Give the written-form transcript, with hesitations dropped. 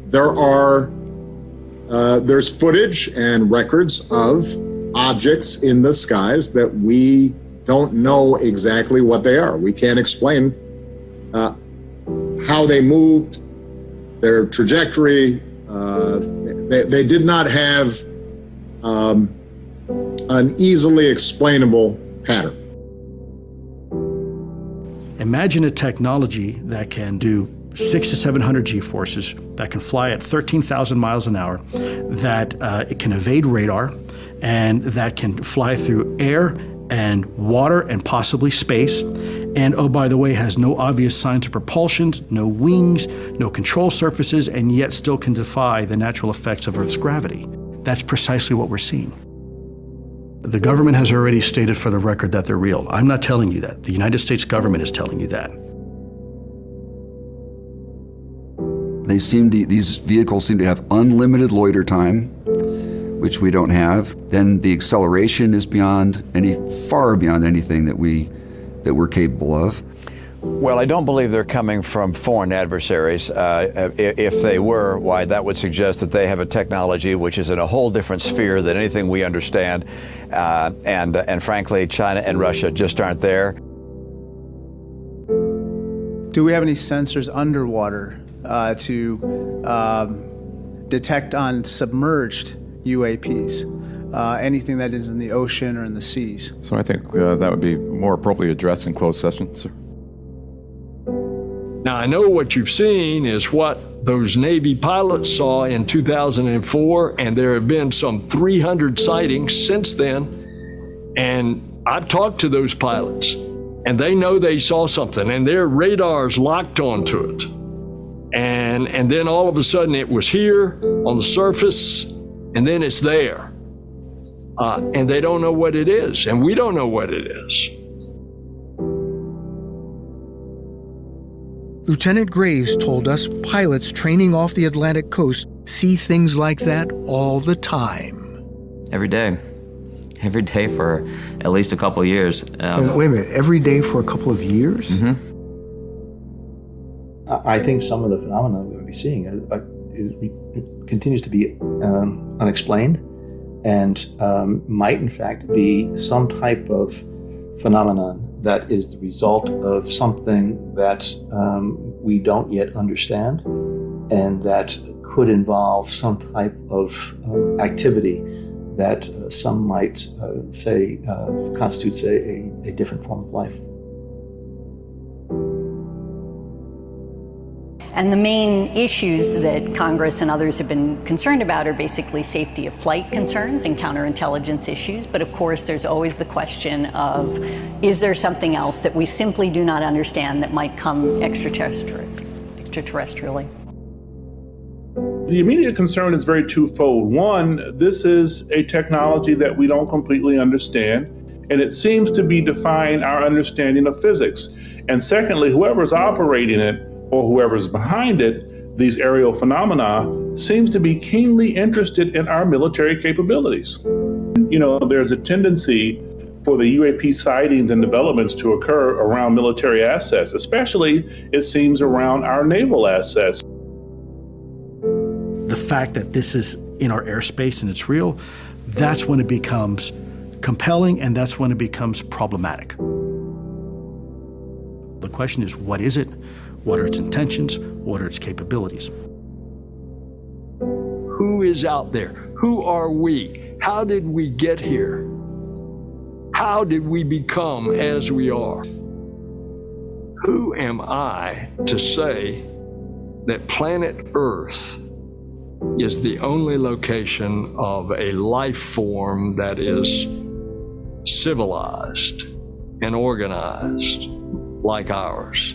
there's footage and records of objects in the skies that we don't know exactly what they are. We can't explain how they moved, their trajectory. They did not have an easily explainable pattern. Imagine a technology that can do 600 to 700 G-forces, that can fly at 13,000 miles an hour, that it can evade radar, and that can fly through air and water and possibly space. And oh, by the way, has no obvious signs of propulsion, no wings, no control surfaces, and yet still can defy the natural effects of Earth's gravity. That's precisely what we're seeing. The government has already stated for the record that they're real. I'm not telling you that. The United States government is telling you that. These vehicles seem to have unlimited loiter time, which we don't have. Then the acceleration is far beyond anything that we're capable of. Well, I don't believe they're coming from foreign adversaries. If they were, why, that would suggest that they have a technology which is in a whole different sphere than anything we understand. And frankly, China and Russia just aren't there. Do we have any sensors underwater to detect on submerged UAPs? Anything that is in the ocean or in the seas? So I think that would be more appropriately addressed in closed session, sir. Now, I know what you've seen is what those Navy pilots saw in 2004, and there have been some 300 sightings since then. And I've talked to those pilots, and they know they saw something, and their radars locked onto it. And then all of a sudden it was here on the surface, and then it's there. And they don't know what it is, and we don't know what it is. Lieutenant Graves told us pilots training off the Atlantic coast see things like that all the time. Every day. Every day for at least a couple of years. Wait a minute, every day for a couple of years? Mm-hmm. I think some of the phenomena we're going to be seeing continues to be unexplained and might in fact be some type of phenomenon that is the result of something that we don't yet understand and that could involve some type of activity that some might say constitutes a different form of life. And the main issues that Congress and others have been concerned about are basically safety of flight concerns and counterintelligence issues. But of course, there's always the question of, is there something else that we simply do not understand that might come extraterrestrially? The immediate concern is very twofold. One, this is a technology that we don't completely understand, and it seems to be defying our understanding of physics. And secondly, whoever's operating it or whoever's behind it, these aerial phenomena, seems to be keenly interested in our military capabilities. You know, there's a tendency for the UAP sightings and developments to occur around military assets, especially, it seems, around our naval assets. The fact that this is in our airspace and it's real, that's when it becomes compelling and that's when it becomes problematic. The question is, what is it? What are its intentions? What are its capabilities? Who is out there? Who are we? How did we get here? How did we become as we are? Who am I to say that planet Earth is the only location of a life form that is civilized and organized like ours?